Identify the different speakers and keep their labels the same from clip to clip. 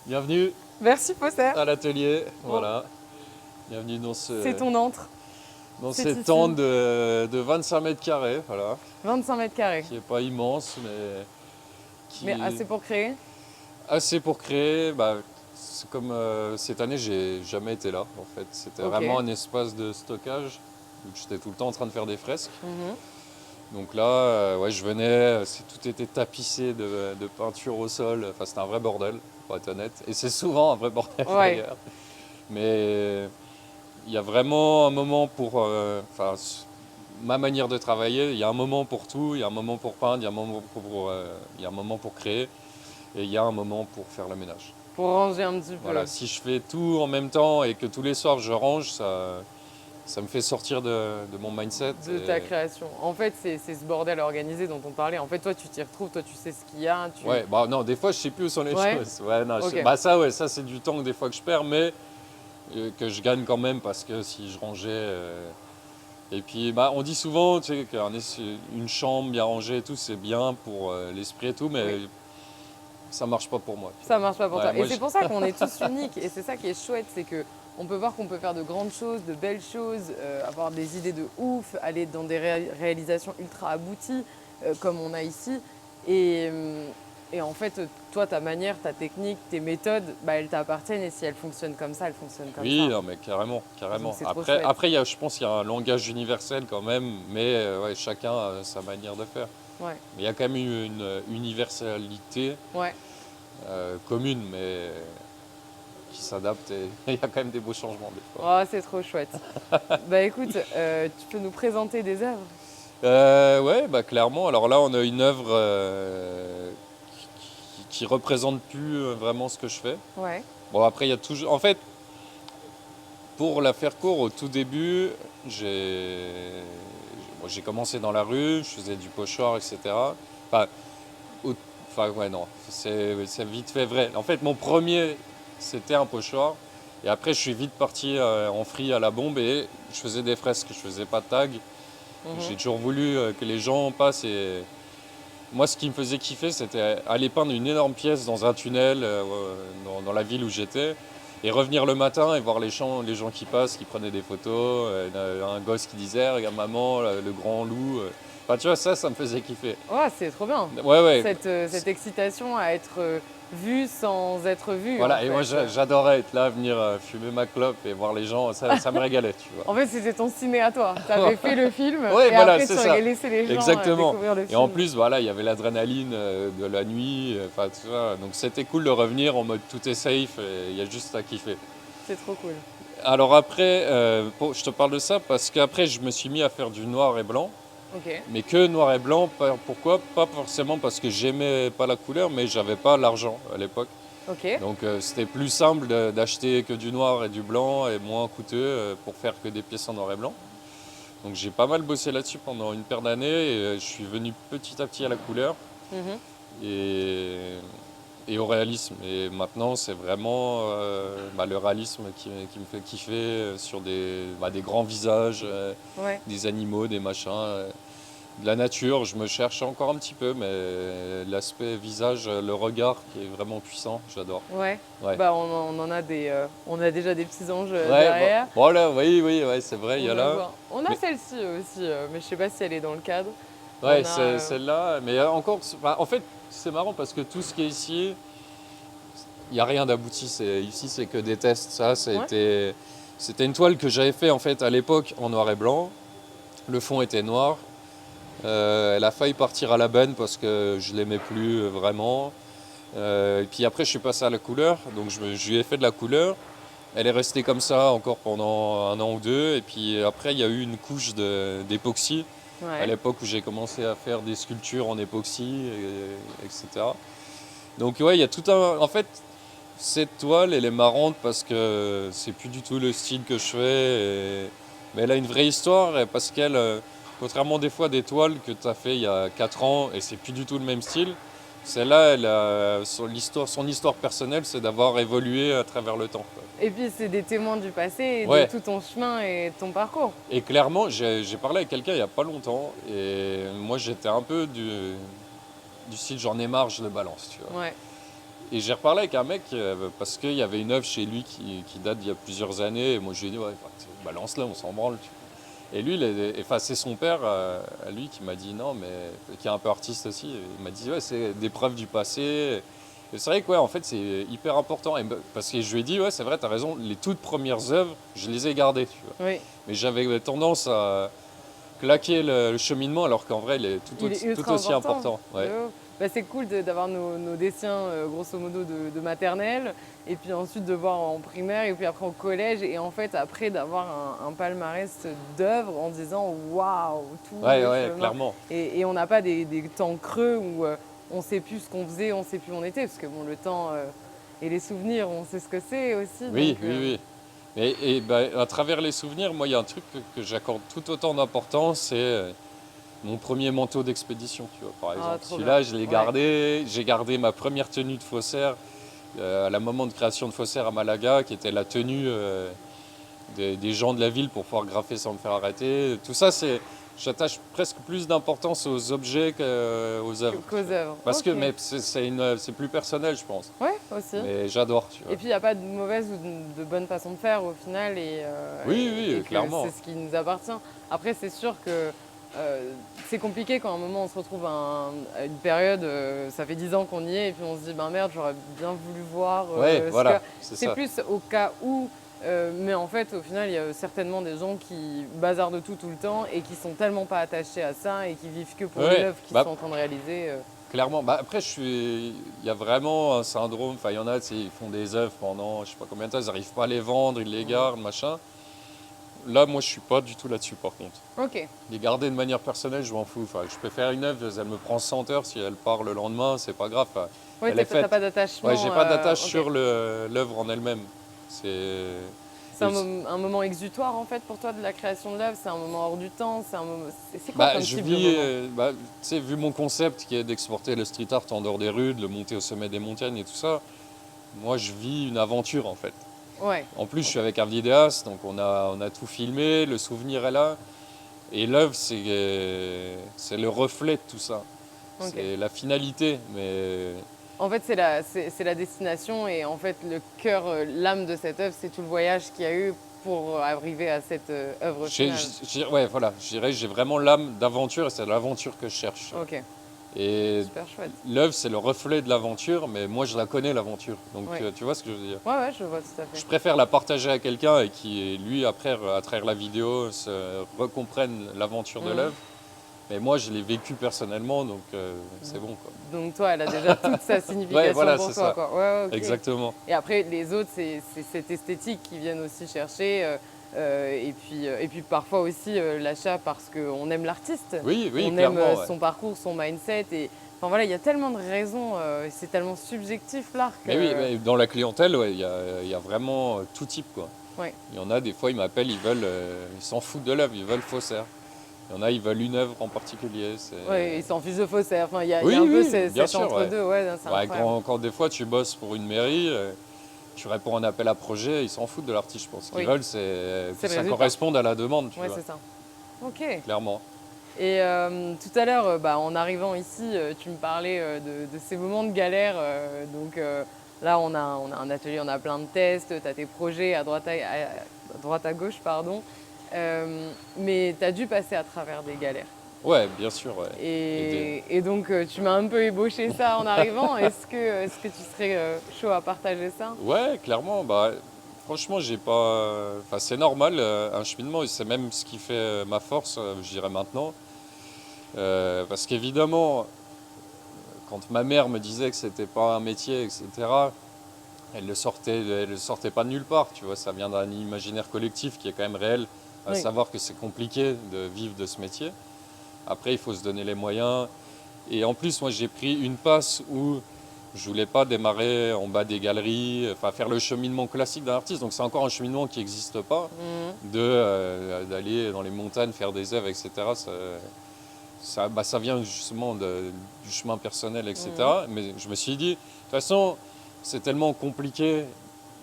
Speaker 1: Bienvenue
Speaker 2: Merci Fosser.
Speaker 1: à l'atelier, voilà. Bienvenue dans
Speaker 2: C'est ton antre. C'est
Speaker 1: cette
Speaker 2: ici.
Speaker 1: tente de 25 mètres carrés, voilà,
Speaker 2: 25 mètres carrés.
Speaker 1: qui n'est pas immense, mais qui
Speaker 2: Mais
Speaker 1: est
Speaker 2: assez pour créer.
Speaker 1: assez pour créer. C'est comme cette année, j'ai jamais été là, en fait. C'était
Speaker 2: Ok.
Speaker 1: vraiment un espace de stockage, où j'étais tout le temps en train de faire des fresques.
Speaker 2: Mhm.
Speaker 1: Donc là, ouais, je venais, tout était tapissé de peinture au sol. Enfin, c'était un vrai bordel, pour être honnête. Et c'est souvent un vrai bordel
Speaker 2: Ouais.
Speaker 1: d'ailleurs. Mais il y a vraiment un moment pour. Ma manière de travailler, il y a un moment pour tout. Il y a un moment pour peindre, il y a un moment il y a un moment pour créer, et il y a un moment pour faire le ménage.
Speaker 2: Pour ranger un petit peu
Speaker 1: Voilà, si je fais tout en même temps et que tous les soirs je range, ça me fait sortir de mon mindset.
Speaker 2: de ta création. En fait, c'est ce bordel organisé dont on parlait. En fait, toi, tu t'y retrouves, toi, tu sais ce qu'il y a.
Speaker 1: Ouais, bah non, des fois je sais plus où sont les
Speaker 2: Ouais.
Speaker 1: choses. Ouais, non,
Speaker 2: Ok.
Speaker 1: ça, ouais, ça c'est du temps que des fois que je perds, mais que je gagne quand même parce que si je rangeais. Et puis, on dit souvent, tu sais, qu'une chambre bien rangée et tout, c'est bien pour l'esprit et tout, mais
Speaker 2: Oui.
Speaker 1: ça marche pas pour moi.
Speaker 2: Ça marche pas pour
Speaker 1: Ouais,
Speaker 2: toi. Et
Speaker 1: moi,
Speaker 2: c'est pour ça qu'on est tous uniques. Et c'est ça qui est chouette, c'est que on peut voir qu'on peut faire de grandes choses, de belles choses, avoir des idées de ouf, aller dans des réalisations ultra abouties, comme on a ici. Et, euh, et en fait, toi, ta manière, ta technique, tes méthodes, elles t'appartiennent. Et si elles fonctionnent comme ça, elles fonctionnent comme
Speaker 1: oui,
Speaker 2: ça.
Speaker 1: non, mais carrément,
Speaker 2: Donc
Speaker 1: carrément.
Speaker 2: c'est trop
Speaker 1: Après,
Speaker 2: chouette.
Speaker 1: après je pense qu'il y a un langage universel quand même, mais ouais, chacun a sa manière de faire.
Speaker 2: Ouais,
Speaker 1: Mais il y a quand même une universalité
Speaker 2: ouais.
Speaker 1: commune, mais qui s'adapte et il y a quand même des beaux changements des fois.
Speaker 2: Oh, c'est trop chouette. Bah écoute, tu peux nous présenter des œuvres?
Speaker 1: Ouais, bah clairement. Alors là, on a une œuvre qui représente plus vraiment ce que je fais.
Speaker 2: Ouais.
Speaker 1: Bon, après, il y a toujours. En fait, pour la faire court, au tout début, j'ai j'ai commencé dans la rue, je faisais du pochoir, etc. Enfin, au- ouais, non, c'est vite fait vrai. En fait, mon premier, c'était un pochoir. Et après, je suis vite parti en free à la bombe et je faisais des fresques, je faisais pas de tag.
Speaker 2: Mhm.
Speaker 1: J'ai toujours voulu que les gens passent et moi, ce qui me faisait kiffer, c'était aller peindre une énorme pièce dans un tunnel dans la ville où j'étais et revenir le matin et voir les gens qui passent, qui prenaient des photos, un gosse qui disait regarde maman, le grand loup. Enfin, tu vois, ça me faisait kiffer.
Speaker 2: Oh, c'est trop bien.
Speaker 1: Ouais, ouais.
Speaker 2: Cette excitation à être vue sans être vue, en
Speaker 1: Voilà, et moi
Speaker 2: fait.
Speaker 1: j'adorais être là, venir fumer ma clope et voir les gens, ça me régalait, tu vois.
Speaker 2: En fait, c'était ton ciné à toi. Tu avais fait le film
Speaker 1: Ouais,
Speaker 2: et
Speaker 1: voilà,
Speaker 2: après,
Speaker 1: c'est
Speaker 2: tu
Speaker 1: ça.
Speaker 2: as laissé les gens
Speaker 1: Exactement.
Speaker 2: découvrir le
Speaker 1: Et en
Speaker 2: film.
Speaker 1: plus, voilà, il y avait l'adrénaline de la nuit, enfin, tu vois. Donc c'était cool de revenir en mode tout est safe et il y a juste à kiffer.
Speaker 2: C'est trop cool.
Speaker 1: Alors après, je te parle de ça parce qu'après, je me suis mis à faire du noir et blanc.
Speaker 2: Ok.
Speaker 1: Mais que noir et blanc, pourquoi? Pas forcément parce que j'aimais pas la couleur, mais j'avais pas l'argent à l'époque.
Speaker 2: Ok.
Speaker 1: Donc c'était plus simple d'acheter que du noir et du blanc et moins coûteux pour faire que des pièces en noir et blanc. Donc j'ai pas mal bossé là-dessus pendant une paire d'années et je suis venu petit à petit à la couleur
Speaker 2: Mhm.
Speaker 1: et, et au réalisme. Et maintenant c'est vraiment le réalisme qui me fait kiffer sur des grands visages,
Speaker 2: Ouais.
Speaker 1: des animaux, des machins. De la nature, je me cherche encore un petit peu, mais l'aspect visage, le regard qui est vraiment puissant, j'adore.
Speaker 2: Ouais.
Speaker 1: Ouais.
Speaker 2: On en a on a déjà des petits anges
Speaker 1: Ouais,
Speaker 2: derrière.
Speaker 1: bon là, oui, oui, ouais, c'est vrai, il y
Speaker 2: On
Speaker 1: a
Speaker 2: va
Speaker 1: là.
Speaker 2: voir. On a
Speaker 1: Mais
Speaker 2: celle-ci aussi, mais je sais pas si elle est dans le cadre.
Speaker 1: ouais,
Speaker 2: On a.
Speaker 1: c'est celle-là. Mais encore, en fait, c'est marrant parce que tout ce qui est ici, il n'y a rien d'abouti. Ici, c'est que des tests.
Speaker 2: Ouais.
Speaker 1: C'était une toile que j'avais fait en fait à l'époque en noir et blanc. Le fond était noir. Elle a failli partir à la benne parce que je l'aimais plus vraiment. Et puis après, je suis passé à la couleur. Donc je lui ai fait de la couleur. Elle est restée comme ça encore pendant un an ou deux. Et puis après, il y a eu une couche d'époxy à
Speaker 2: Ouais.
Speaker 1: l'époque où j'ai commencé à faire des sculptures en époxy, etc. Donc ouais, il y a tout un. En fait, cette toile, elle est marrante parce que c'est plus du tout le style que je fais. Mais elle a une vraie histoire parce qu'elle, contrairement des fois à des toiles que tu as fait il y a 4 ans et c'est plus du tout le même style, celle-là, elle a son histoire personnelle, c'est d'avoir évolué à travers le temps, quoi.
Speaker 2: Et puis, c'est des témoins du passé et de
Speaker 1: Ouais,
Speaker 2: tout ton chemin et de ton parcours.
Speaker 1: et clairement, j'ai parlé avec quelqu'un il n'y a pas longtemps et moi j'étais un peu du style j'en ai marre, je le balance, tu vois.
Speaker 2: Ouais.
Speaker 1: Et j'ai reparlé avec un mec parce qu'il y avait une œuvre chez lui qui date d'il y a plusieurs années. Et moi, je lui ai dit, ouais, balance-la, on s'en branle. Et lui, enfin, c'est son père, à lui, qui m'a dit non, mais qui est un peu artiste aussi. Il m'a dit, ouais, c'est des preuves du passé. Et c'est vrai que, ouais, en fait, c'est hyper important. Parce que je lui ai dit, ouais, c'est vrai, t'as raison, les toutes premières œuvres, je les ai gardées, tu vois.
Speaker 2: Oui,
Speaker 1: Mais j'avais tendance à claquer le cheminement, alors qu'en vrai, il est
Speaker 2: il est
Speaker 1: tout
Speaker 2: ultra
Speaker 1: aussi
Speaker 2: important.
Speaker 1: important. Ouais.
Speaker 2: Bah, c'est cool d'avoir nos dessins, grosso modo, de maternelle, et puis ensuite de voir en primaire, et puis après au collège, et en fait après d'avoir un palmarès d'œuvres en disant waouh, tout
Speaker 1: Ouais,
Speaker 2: le
Speaker 1: ouais,
Speaker 2: chemin.
Speaker 1: clairement.
Speaker 2: Et on n'a pas des temps creux où on sait plus ce qu'on faisait, on sait plus où on était, parce que bon, le temps et les souvenirs, on sait ce que c'est aussi.
Speaker 1: Oui,
Speaker 2: Donc,
Speaker 1: oui, oui. Et ben, à travers les souvenirs, moi, il y a un truc que j'accorde tout autant d'importance, c'est mon premier manteau d'expédition, tu vois, par
Speaker 2: ah,
Speaker 1: exemple.
Speaker 2: trop bien.
Speaker 1: Celui-là, je l'ai
Speaker 2: Ouais.
Speaker 1: gardé. J'ai gardé ma première tenue de faussaire à la moment de création de faussaire à Malaga, qui était la tenue des gens de la ville pour pouvoir graffer sans me faire arrêter. Tout ça, j'attache presque plus d'importance aux objets qu'aux œuvres.
Speaker 2: Qu'aux œuvres.
Speaker 1: Parce que,
Speaker 2: Ok.
Speaker 1: mais c'est plus personnel, je pense.
Speaker 2: Ouais, aussi.
Speaker 1: Mais j'adore, tu vois.
Speaker 2: Et puis il n'y a pas de mauvaise ou de bonne façon de faire au final,
Speaker 1: Oui, oui,
Speaker 2: et que
Speaker 1: clairement.
Speaker 2: c'est ce qui nous appartient. Après, c'est sûr que c'est compliqué quand à un moment on se retrouve à une période, ça fait 10 ans qu'on y est, et puis on se dit, ben merde, j'aurais bien voulu voir
Speaker 1: Ouais,
Speaker 2: ce
Speaker 1: voilà,
Speaker 2: que.
Speaker 1: c'est
Speaker 2: C'est
Speaker 1: ça.
Speaker 2: plus au cas où, mais en fait, au final, il y a certainement des gens qui bazardent tout le temps et qui sont tellement pas attachés à ça et qui vivent que pour
Speaker 1: Ouais,
Speaker 2: l'œuvre qu'ils
Speaker 1: bah,
Speaker 2: sont en train de réaliser.
Speaker 1: clairement. Bah, après, il y a vraiment un syndrome. Enfin, il y en a, tu sais, ils font des œuvres pendant je sais pas combien de temps, ils n'arrivent pas à les vendre, ils les gardent, machin. Là, moi, je suis pas du tout là-dessus, par contre.
Speaker 2: Ok.
Speaker 1: Les garder de manière personnelle, je m'en fous. Enfin, je peux faire une œuvre, elle me prend 100 heures, si elle part le lendemain, c'est pas grave. Enfin,
Speaker 2: Oui,
Speaker 1: elle est
Speaker 2: t'as
Speaker 1: faite.
Speaker 2: pas d'attachement.
Speaker 1: Ouais, j'ai pas d'attache
Speaker 2: Ok.
Speaker 1: sur l'œuvre en elle-même. C'est.
Speaker 2: C'est un moment exutoire en fait pour toi de la création de l'œuvre, c'est un moment hors du temps, c'est quoi
Speaker 1: Bah,
Speaker 2: comme
Speaker 1: je
Speaker 2: type de
Speaker 1: vis,
Speaker 2: moment?
Speaker 1: bah, tu sais, vu mon concept qui est d'exporter le street art en dehors des rues, de le monter au sommet des montagnes et tout ça, moi je vis une aventure en fait.
Speaker 2: Ouais,
Speaker 1: En plus, je suis avec un vidéaste, donc on a tout filmé, le souvenir est là. Et l'œuvre, c'est le reflet de tout ça.
Speaker 2: ok.
Speaker 1: C'est la finalité, mais
Speaker 2: En fait, c'est la destination et en fait le cœur, l'âme de cette œuvre, c'est tout le voyage qu'il y a eu pour arriver à cette œuvre finale.
Speaker 1: ouais, voilà, je dirais que j'ai vraiment l'âme d'aventure et c'est l'aventure que je cherche.
Speaker 2: Ok,
Speaker 1: Et
Speaker 2: super chouette.
Speaker 1: l'œuvre, c'est le reflet de l'aventure, mais moi, je la connais, l'aventure. Donc,
Speaker 2: Ouais.
Speaker 1: tu vois ce que je veux dire?
Speaker 2: Ouais, je vois tout à
Speaker 1: Je
Speaker 2: fait.
Speaker 1: préfère la partager à quelqu'un et qui, lui, après, à travers la vidéo, se recomprenne l'aventure de
Speaker 2: Mhm.
Speaker 1: l'œuvre. Mais moi, je l'ai vécu personnellement, donc c'est bon, quoi.
Speaker 2: Donc toi, elle a déjà toute sa signification
Speaker 1: Ouais, voilà,
Speaker 2: pour
Speaker 1: c'est
Speaker 2: toi,
Speaker 1: ça.
Speaker 2: quoi. Ouais, ok.
Speaker 1: Exactement.
Speaker 2: Et après, les autres, c'est cette esthétique qui viennent aussi chercher. Et puis parfois aussi l'achat parce qu'on aime l'artiste,
Speaker 1: Oui, oui,
Speaker 2: on aime
Speaker 1: clairement. Ouais.
Speaker 2: son parcours, son mindset. Et enfin voilà, il y a tellement de raisons, c'est tellement subjectif l'art que.
Speaker 1: Mais oui, mais dans la clientèle, ouais, il y a vraiment tout type, quoi.
Speaker 2: Ouais.
Speaker 1: Il y en a, des fois, ils m'appellent, ils s'en foutent de l'œuvre, ils veulent faussaire. Il y en a, ils veulent une œuvre en particulier.
Speaker 2: Ouais, ils s'en fichent de faussaire. Enfin, il y a
Speaker 1: Oui,
Speaker 2: un peu
Speaker 1: oui, bien
Speaker 2: cet
Speaker 1: sûr, ouais.
Speaker 2: entre-deux. Ouais, c'est
Speaker 1: Ouais,
Speaker 2: incroyable.
Speaker 1: quand des fois tu bosses pour une mairie, tu réponds à un appel à projet, ils s'en foutent de l'artiste, je pense. Ce qu'ils
Speaker 2: Oui.
Speaker 1: veulent, c'est
Speaker 2: C'est
Speaker 1: que
Speaker 2: le
Speaker 1: ça
Speaker 2: résultat.
Speaker 1: corresponde à la demande, tu
Speaker 2: Ouais,
Speaker 1: vois,
Speaker 2: c'est ça. Ok.
Speaker 1: clairement.
Speaker 2: Et tout à l'heure, en arrivant ici, tu me parlais de ces moments de galère. Là, on a un atelier, on a plein de tests, tu as tes projets à droite à gauche, pardon. Mais tu as dû passer à travers des galères.
Speaker 1: Ouais, bien sûr, ouais.
Speaker 2: Et donc, tu m'as un peu ébauché ça en arrivant. Est-ce que tu serais chaud à partager ça?
Speaker 1: Ouais, clairement, bah, franchement, j'ai pas. Enfin, c'est normal, un cheminement, et c'est même ce qui fait ma force, je dirais maintenant. Parce qu'évidemment, quand ma mère me disait que c'était pas un métier, etc., elle le sortait pas de nulle part, tu vois, ça vient d'un imaginaire collectif qui est quand même réel, à
Speaker 2: Oui.
Speaker 1: savoir que c'est compliqué de vivre de ce métier. Après, il faut se donner les moyens. Et en plus, moi, j'ai pris une passe où je voulais pas démarrer en bas des galeries, enfin faire le cheminement classique d'un artiste. Donc c'est encore un cheminement qui n'existe pas,
Speaker 2: Mhm.
Speaker 1: d'aller dans les montagnes, faire des œuvres, etc. Ça vient justement du chemin personnel, etc. Mais je me suis dit, de toute façon, c'est tellement compliqué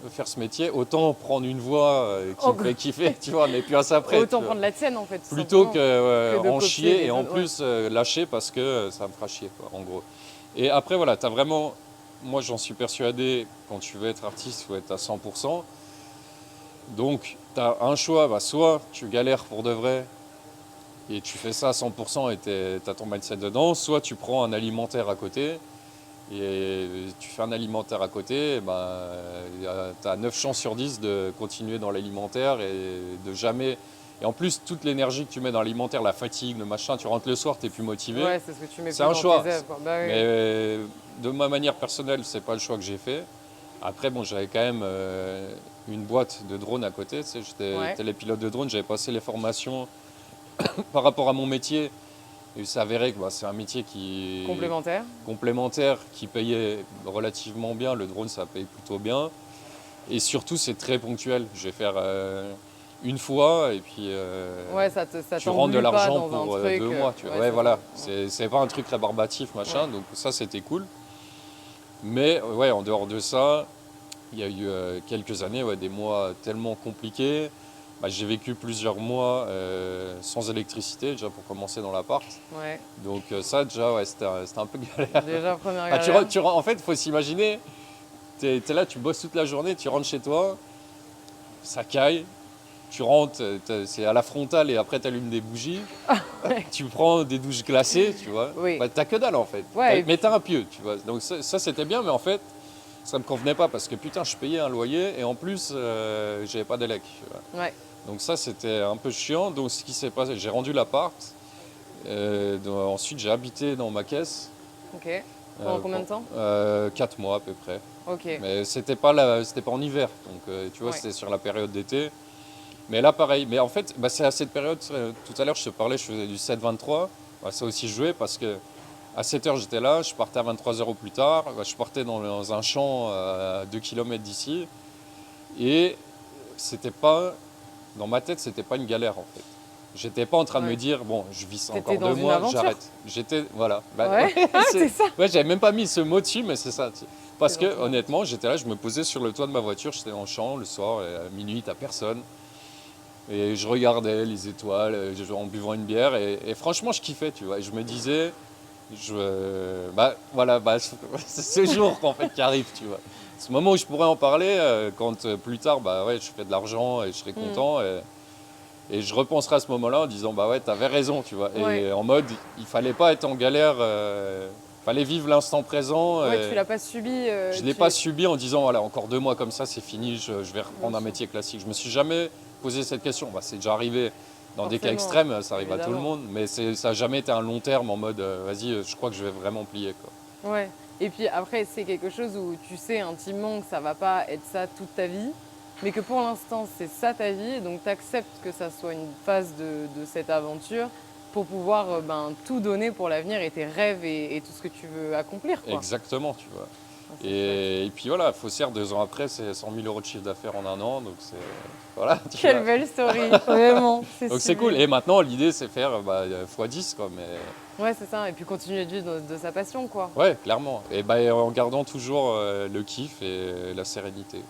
Speaker 1: de faire ce métier, autant prendre une voie qui me fait kiffer, tu vois, mais puis à ça après.
Speaker 2: Autant
Speaker 1: tu vois.
Speaker 2: prendre la tienne, en fait, tout
Speaker 1: Plutôt
Speaker 2: simplement,
Speaker 1: que
Speaker 2: que de
Speaker 1: en
Speaker 2: copier
Speaker 1: chier
Speaker 2: les
Speaker 1: et en
Speaker 2: autres, ouais.
Speaker 1: plus lâcher parce que ça me fera chier, quoi, en gros. Et après, voilà, tu as vraiment moi j'en suis persuadé, quand tu veux être artiste, il faut être à 100%. Donc tu as un choix, bah, soit tu galères pour de vrai et tu fais ça à 100% et tu as ton mindset dedans, soit tu prends un alimentaire à côté. Et tu fais un alimentaire à côté, tu as 9 chances sur 10 de continuer dans l'alimentaire et de jamais. Et en plus, toute l'énergie que tu mets dans l'alimentaire, la fatigue, le machin, tu rentres le soir, tu es plus motivé.
Speaker 2: Ouais, c'est ce que tu mets
Speaker 1: C'est
Speaker 2: plus
Speaker 1: un
Speaker 2: dans
Speaker 1: choix.
Speaker 2: tes œuvres, quoi. Bah oui.
Speaker 1: Mais de ma manière personnelle, c'est pas le choix que j'ai fait. Après, bon, j'avais quand même une boîte de drones à côté. Tu sais, j'étais
Speaker 2: Ouais.
Speaker 1: télépilote de drone, j'avais passé les formations par rapport à mon métier. Et il s'est avéré que c'est un métier qui complémentaire, qui payait relativement bien. Le drone, ça paye plutôt bien. Et surtout, c'est très ponctuel. Je vais faire une fois et puis
Speaker 2: Ouais, ça
Speaker 1: tu rentres de
Speaker 2: t'embue pas
Speaker 1: l'argent
Speaker 2: dans un
Speaker 1: pour
Speaker 2: truc,
Speaker 1: 2 mois. Tu vois.
Speaker 2: ouais,
Speaker 1: Ouais,
Speaker 2: c'est
Speaker 1: voilà.
Speaker 2: ça.
Speaker 1: C'est pas un truc rébarbatif, machin. Donc ça, c'était cool. Mais ouais, en dehors de ça, il y a eu quelques années, des mois tellement compliqués. J'ai vécu plusieurs mois sans électricité, déjà pour commencer dans l'appart.
Speaker 2: Ouais.
Speaker 1: Donc ça, déjà, c'était un peu galère.
Speaker 2: Déjà, première
Speaker 1: Ah,
Speaker 2: galère.
Speaker 1: en fait, il faut s'imaginer, tu es là, tu bosses toute la journée, tu rentres chez toi, ça caille, tu rentres, c'est à la frontale et après tu allumes des bougies, tu prends des douches glacées, tu vois.
Speaker 2: Oui.
Speaker 1: T'as que dalle en fait.
Speaker 2: Ouais,
Speaker 1: Mais t'as un pieu, tu vois. Donc ça c'était bien, mais en fait, ça me convenait pas parce que putain, je payais un loyer et en plus, j'avais pas d'élec.
Speaker 2: Ouais.
Speaker 1: Donc ça, c'était un peu chiant. Donc ce qui s'est passé, j'ai rendu l'appart. Ensuite, j'ai habité dans ma caisse.
Speaker 2: Ok. Pendant combien de temps
Speaker 1: 4 mois à peu près.
Speaker 2: Ok.
Speaker 1: Mais c'était pas en hiver. Donc tu vois,
Speaker 2: Ouais.
Speaker 1: c'était sur la période d'été. Mais là, pareil. Mais en fait, c'est à cette période, tout à l'heure, je te parlais, je faisais du 7-23. Ça aussi joué parce que à 7h, j'étais là. Je partais à 23h au plus tard. Je partais dans un champ à 2 km d'ici. Et c'était pas... Dans ma tête, c'était pas une galère en fait. J'étais pas en train de me dire, bon, je vis ça encore
Speaker 2: T'étais dans
Speaker 1: 2
Speaker 2: une
Speaker 1: mois,
Speaker 2: aventure.
Speaker 1: j'arrête. J'étais, voilà.
Speaker 2: Ouais, c'est ça.
Speaker 1: Ouais, j'avais même pas mis ce mot dessus, mais c'est ça. Parce
Speaker 2: C'est
Speaker 1: que
Speaker 2: gentil.
Speaker 1: honnêtement, j'étais là, je me posais sur le toit de ma voiture, j'étais dans le champ le soir, et à minuit, t'as personne. Et je regardais les étoiles en buvant une bière, et franchement, je kiffais, tu vois. Et je me disais, c'est ce jour en fait qui arrive, tu vois. Ce moment où je pourrais en parler, quand plus tard, je fais de l'argent et je serai content. Et je repenserai à ce moment-là en disant, t'avais raison, tu vois.
Speaker 2: Ouais.
Speaker 1: Et en mode, il fallait pas être en galère, fallait vivre l'instant présent.
Speaker 2: Ouais, tu l'as pas subi.
Speaker 1: Je ne l'ai pas subi en disant, voilà, encore 2 mois comme ça, c'est fini, je vais reprendre un métier classique. Je me suis jamais posé cette question. C'est déjà arrivé dans des cas
Speaker 2: Forcément,
Speaker 1: extrêmes, ça arrive à tout le
Speaker 2: évidemment.
Speaker 1: monde, mais ça n'a jamais été un long terme en mode, vas-y, je crois que je vais vraiment plier, quoi.
Speaker 2: Ouais. Et puis après, c'est quelque chose où tu sais intimement que ça va pas être ça toute ta vie, mais que pour l'instant, c'est ça ta vie, et donc tu acceptes que ça soit une phase de cette aventure pour pouvoir tout donner pour l'avenir et tes rêves et tout ce que tu veux accomplir, quoi.
Speaker 1: Exactement, tu vois.
Speaker 2: Ah, c'est chouette.
Speaker 1: Et puis voilà, Faussaire, 2 ans après, c'est 100 000 euros de chiffre d'affaires en un an, donc c'est... Voilà, tu
Speaker 2: Quelle
Speaker 1: vois.
Speaker 2: belle story, vraiment.
Speaker 1: Donc c'est cool. Et maintenant, l'idée, c'est faire x10, quoi. Mais
Speaker 2: Ouais, c'est ça. Et puis continuer de vivre de sa passion, quoi.
Speaker 1: ouais, clairement. Et en gardant toujours le kiff et la sérénité.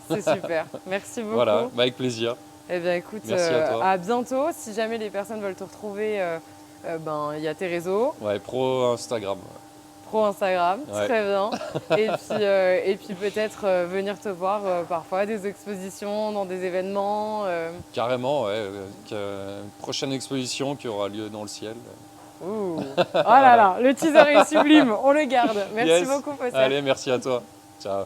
Speaker 2: C'est super. Merci beaucoup.
Speaker 1: Voilà, avec plaisir.
Speaker 2: Eh bien, écoute,
Speaker 1: Merci à toi.
Speaker 2: à bientôt. Si jamais les personnes veulent te retrouver, il y a tes réseaux.
Speaker 1: Ouais, pro Instagram.
Speaker 2: Pro Instagram,
Speaker 1: Ouais.
Speaker 2: très bien. Et puis peut-être venir te voir parfois à des expositions, dans des événements.
Speaker 1: Carrément, ouais. Prochaine exposition qui aura lieu dans le ciel.
Speaker 2: Ouh. Oh là là, le teaser est sublime, on le garde. Merci
Speaker 1: Yes.
Speaker 2: beaucoup, Faussaire.
Speaker 1: Allez, merci à toi. Ciao.